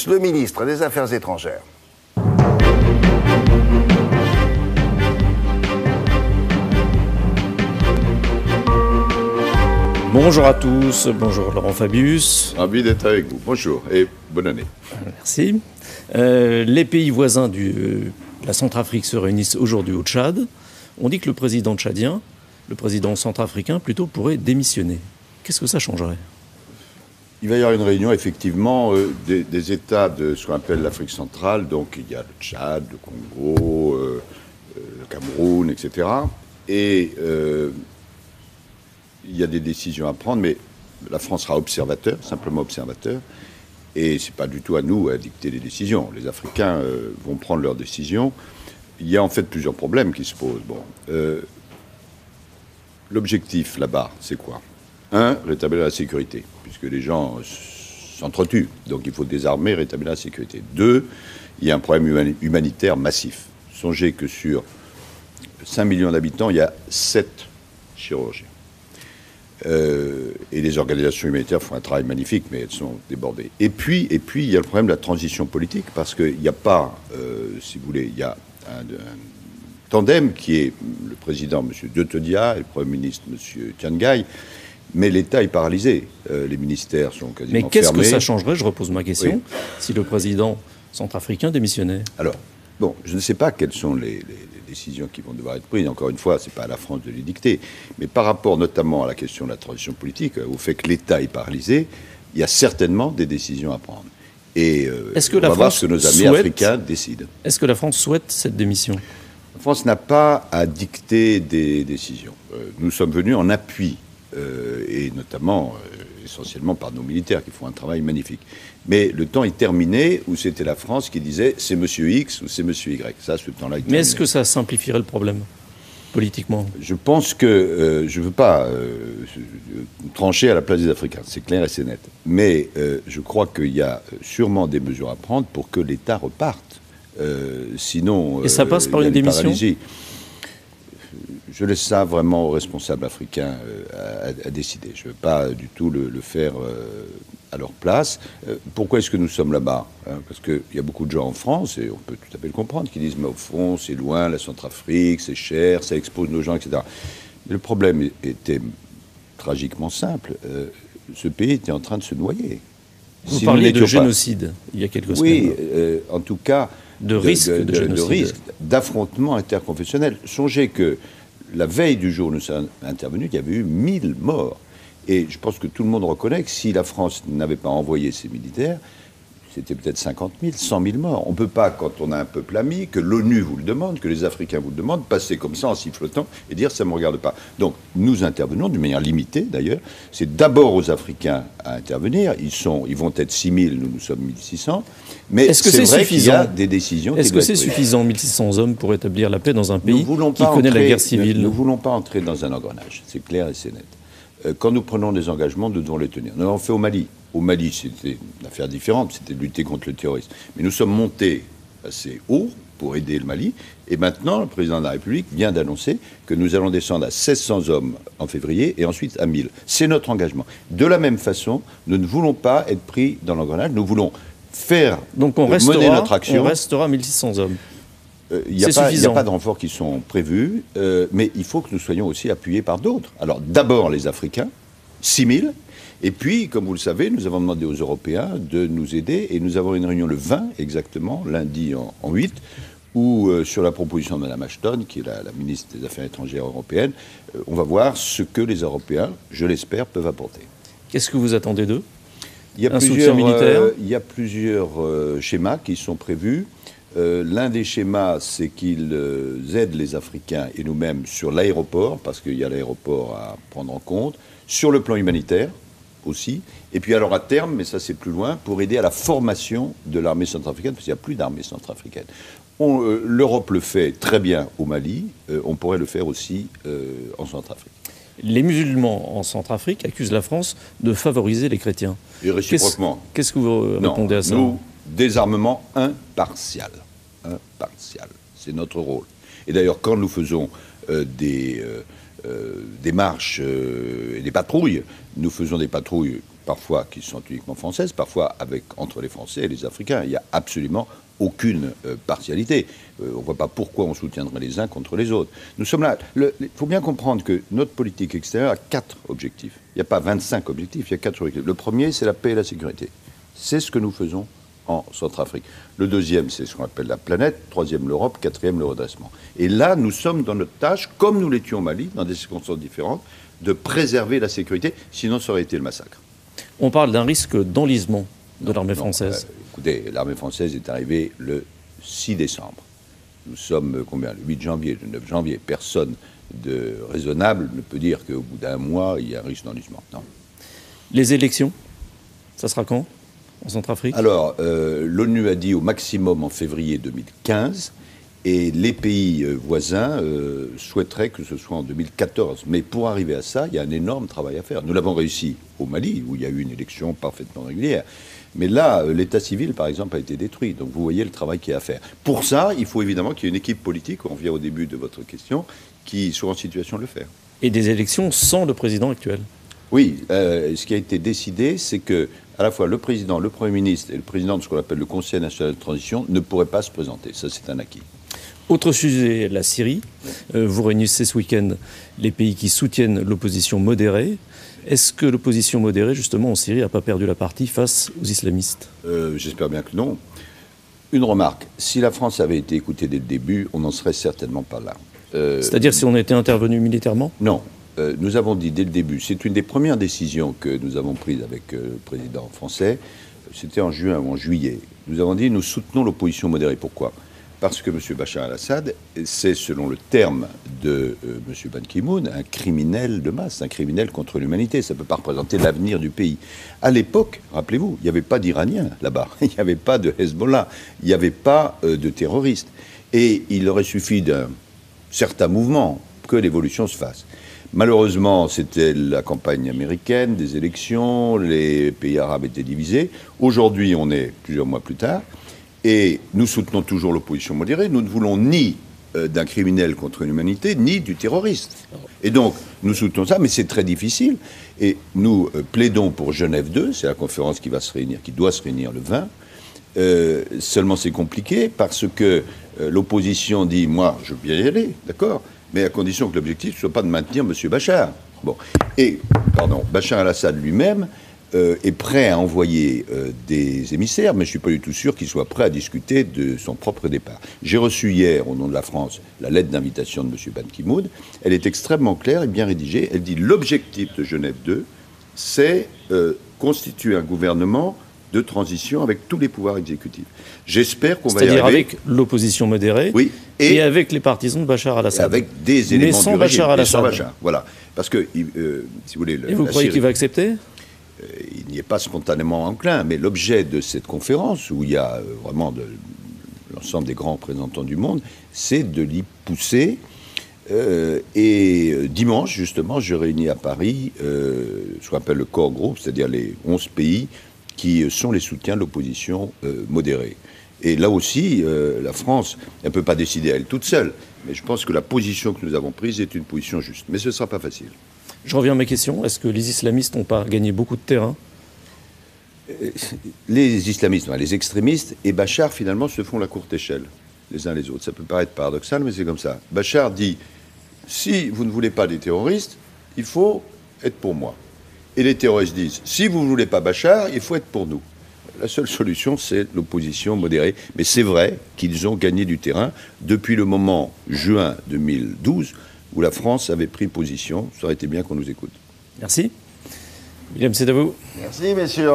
Le ministre des Affaires étrangères. Bonjour à tous, bonjour Laurent Fabius. Ravi d'être avec vous. Bonjour et bonne année. Merci. Les pays voisins de la Centrafrique se réunissent aujourd'hui au Tchad. On dit que le président tchadien, le président centrafricain plutôt, pourrait démissionner. Qu'est-ce que ça changerait ? Il va y avoir une réunion, effectivement, des États de ce qu'on appelle l'Afrique centrale. Donc, il y a le Tchad, le Congo, le Cameroun, etc. Et il y a des décisions à prendre, mais la France sera observateur, simplement observateur. Et ce n'est pas du tout à nous à dicter les décisions. Les Africains vont prendre leurs décisions. Il y a en fait plusieurs problèmes qui se posent. Bon, l'objectif là-bas, c'est quoi ? Un, rétablir la sécurité, puisque les gens s'entretuent. Donc il faut désarmer, rétablir la sécurité. Deux, il y a un problème humanitaire massif. Songez que sur 5 millions d'habitants, il y a 7 chirurgiens. Et les organisations humanitaires font un travail magnifique, mais elles sont débordées. Et puis il y a le problème de la transition politique, parce qu'il n'y a pas, si vous voulez, il y a un tandem qui est le président, M. Deutodia, et le Premier ministre, M. Tiangai. Mais l'État est paralysé. Les ministères sont quasiment fermés. Mais qu'est-ce que ça changerait, je repose ma question, si le président centrafricain démissionnait ? Alors, bon, je ne sais pas quelles sont les décisions qui vont devoir être prises. Encore une fois, ce n'est pas à la France de les dicter. Mais par rapport notamment à la question de la transition politique, au fait que l'État est paralysé, il y a certainement des décisions à prendre. Et on va voir ce que nos amis africains décident. Est-ce que la France souhaite cette démission ? La France n'a pas à dicter des décisions. Nous sommes venus en appui. Et notamment, essentiellement par nos militaires qui font un travail magnifique. Mais le temps est terminé où c'était la France qui disait c'est Monsieur X ou c'est Monsieur Y. Ça, ce temps-là est terminé. Mais est-ce que ça simplifierait le problème, politiquement ? Je pense que je ne veux pas trancher à la place des Africains, c'est clair et c'est net. Mais je crois qu'il y a sûrement des mesures à prendre pour que l'État reparte. Sinon, et ça passe par une démission ? Paralysie. Je laisse ça vraiment aux responsables africains à décider. Je ne veux pas du tout le faire à leur place. Pourquoi est-ce que nous sommes là-bas ? Parce qu'il y a beaucoup de gens en France, et on peut tout à fait le comprendre, qui disent « mais au fond, c'est loin, la Centrafrique, c'est cher, ça expose nos gens, etc. » Mais le problème était tragiquement simple. Ce pays était en train de se noyer. Vous parliez de génocide il y a quelques semaines. Oui, en tout cas... De risque de génocide. De risque d'affrontement interconfessionnel. Songez que la veille du jour où nous sommes intervenus, il y avait eu 1000 morts. Et je pense que tout le monde reconnaît que si la France n'avait pas envoyé ses militaires, c'était peut-être 50 000, 100 000 morts. On ne peut pas, quand on a un peuple ami, que l'ONU vous le demande, que les Africains vous le demandent, passer comme ça en sifflotant et dire « ça ne me regarde pas ». Donc nous intervenons d'une manière limitée d'ailleurs. C'est d'abord aux Africains à intervenir. Ils vont être 6 000, nous sommes 1 600. Mais c'est vrai qu'il y a des décisions. Est-ce que c'est suffisant, 1 600 hommes, pour établir la paix dans un pays qui connaît la guerre civile ? Nous ne voulons pas entrer dans un engrenage, c'est clair et c'est net. Quand nous prenons des engagements, nous devons les tenir. Nous l'avons fait au Mali. Au Mali, c'était une affaire différente, c'était de lutter contre le terrorisme. Mais nous sommes montés assez haut pour aider le Mali. Et maintenant, le président de la République vient d'annoncer que nous allons descendre à 1600 hommes en février et ensuite à 1000. C'est notre engagement. De la même façon, nous ne voulons pas être pris dans l'engrenage. Nous voulons faire mener notre action. On restera 1600 hommes. Il n'y a pas de renforts qui sont prévus, mais il faut que nous soyons aussi appuyés par d'autres. Alors d'abord les Africains, 6 000, et puis, comme vous le savez, nous avons demandé aux Européens de nous aider, et nous avons une réunion le 20 exactement, lundi en 8, où sur la proposition de Mme Ashton, qui est la ministre des Affaires étrangères européenne, on va voir ce que les Européens, je l'espère, peuvent apporter. Qu'est-ce que vous attendez d'eux ? Soutien militaire ? Il y a plusieurs schémas qui sont prévus. L'un des schémas, c'est qu'ils aident les Africains et nous-mêmes sur l'aéroport, parce qu'il y a l'aéroport à prendre en compte, sur le plan humanitaire aussi, et puis alors à terme, mais ça c'est plus loin, pour aider à la formation de l'armée centrafricaine, parce qu'il n'y a plus d'armée centrafricaine. L'Europe le fait très bien au Mali, on pourrait le faire aussi en Centrafrique. Les musulmans en Centrafrique accusent la France de favoriser les chrétiens. Et réciproquement. Qu'est-ce que vous répondez à ça ? Nous, désarmement impartial. Impartial. C'est notre rôle. Et d'ailleurs, quand nous faisons des marches et des patrouilles, nous faisons des patrouilles parfois qui sont uniquement françaises, parfois entre les Français et les Africains. Il n'y a absolument aucune partialité. On ne voit pas pourquoi on soutiendrait les uns contre les autres. Nous sommes là. Il faut bien comprendre que notre politique extérieure a 4 objectifs. Il n'y a pas 25 objectifs, il y a 4 objectifs. Le premier, c'est la paix et la sécurité. C'est ce que nous faisons en Centrafrique. Le deuxième, c'est ce qu'on appelle la planète. Troisième, l'Europe. Quatrième, le redressement. Et là, nous sommes dans notre tâche, comme nous l'étions au Mali, dans des circonstances différentes, de préserver la sécurité. Sinon, ça aurait été le massacre. On parle d'un risque d'enlisement de l'armée française. Écoutez, l'armée française est arrivée le 6 décembre. Nous sommes combien? Le 8 janvier, le 9 janvier. Personne de raisonnable ne peut dire qu'au bout d'un mois, il y a un risque d'enlisement. Non. Les élections, ça sera quand en Centrafrique? Alors, l'ONU a dit au maximum en février 2015, et les pays voisins souhaiteraient que ce soit en 2014. Mais pour arriver à ça, il y a un énorme travail à faire. Nous l'avons réussi au Mali, où il y a eu une élection parfaitement régulière. Mais là, l'état civil, par exemple, a été détruit. Donc vous voyez le travail qu'il y a à faire. Pour ça, il faut évidemment qu'il y ait une équipe politique, on revient au début de votre question, qui soit en situation de le faire. Et des élections sans le président actuel? Oui, ce qui a été décidé, c'est que à la fois le président, le Premier ministre et le président de ce qu'on appelle le Conseil national de transition ne pourraient pas se présenter. Ça, c'est un acquis. Autre sujet, la Syrie. Vous réunissez ce week-end les pays qui soutiennent l'opposition modérée. Est-ce que l'opposition modérée, justement, en Syrie, n'a pas perdu la partie face aux islamistes? J'espère bien que non. Une remarque. Si la France avait été écoutée dès le début, on n'en serait certainement pas là. C'est-à-dire si on était intervenu militairement? Non. Nous avons dit dès le début, c'est une des premières décisions que nous avons prises avec le président français, c'était en juin ou en juillet. Nous avons dit, nous soutenons l'opposition modérée. Pourquoi? Parce que M. Bachar el-Assad, c'est, selon le terme de M. Ban Ki-moon, un criminel de masse, un criminel contre l'humanité. Ça ne peut pas représenter l'avenir du pays. À l'époque, rappelez-vous, il n'y avait pas d'Iraniens là-bas, il n'y avait pas de Hezbollah, il n'y avait pas de terroristes. Et il aurait suffi d'un certain mouvement que l'évolution se fasse. Malheureusement, c'était la campagne américaine, des élections, les pays arabes étaient divisés. Aujourd'hui, on est plusieurs mois plus tard. Et nous soutenons toujours l'opposition modérée. Nous ne voulons ni d'un criminel contre l'humanité, ni du terroriste. Et donc, nous soutenons ça, mais c'est très difficile. Et nous plaidons pour Genève 2, c'est la conférence qui va se réunir, qui doit se réunir le 20. Seulement, c'est compliqué parce que l'opposition dit, moi, je veux bien y aller, d'accord, mais à condition que l'objectif ne soit pas de maintenir M. Bachar. Bon. Et, Bachar el-Assad lui-même est prêt à envoyer des émissaires, mais je ne suis pas du tout sûr qu'il soit prêt à discuter de son propre départ. J'ai reçu hier, au nom de la France, la lettre d'invitation de M. Ban Ki-moon. Elle est extrêmement claire et bien rédigée. Elle dit l'objectif de Genève 2, c'est constituer un gouvernement de transition avec tous les pouvoirs exécutifs. J'espère qu'on va y arriver. C'est-à-dire avec l'opposition modérée, oui, et avec les partisans de Bachar el-Assad. Avec des éléments sans du régime, Bachar el-Assad. sans Bachar, voilà. Parce que, si vous voulez... Et vous croyez qu'il va accepter? Il n'y est pas spontanément enclin, mais l'objet de cette conférence, où il y a vraiment l'ensemble des grands représentants du monde, c'est de l'y pousser. Et dimanche, justement, je réunis à Paris ce qu'on appelle le core group, c'est-à-dire les 11 pays qui sont les soutiens de l'opposition modérée. Et là aussi, la France, elle ne peut pas décider elle toute seule, mais je pense que la position que nous avons prise est une position juste. Mais ce ne sera pas facile. Je reviens à ma question. Est-ce que les islamistes n'ont pas gagné beaucoup de terrain? Les islamistes, les extrémistes et Bachar, finalement, se font la courte échelle, les uns les autres. Ça peut paraître paradoxal, mais c'est comme ça. Bachar dit, si vous ne voulez pas des terroristes, il faut être pour moi. Et les terroristes disent, si vous ne voulez pas Bachar, il faut être pour nous. La seule solution, c'est l'opposition modérée. Mais c'est vrai qu'ils ont gagné du terrain depuis le moment juin 2012 où la France avait pris position. Ça aurait été bien qu'on nous écoute. Merci. William, c'est à vous. Merci, messieurs.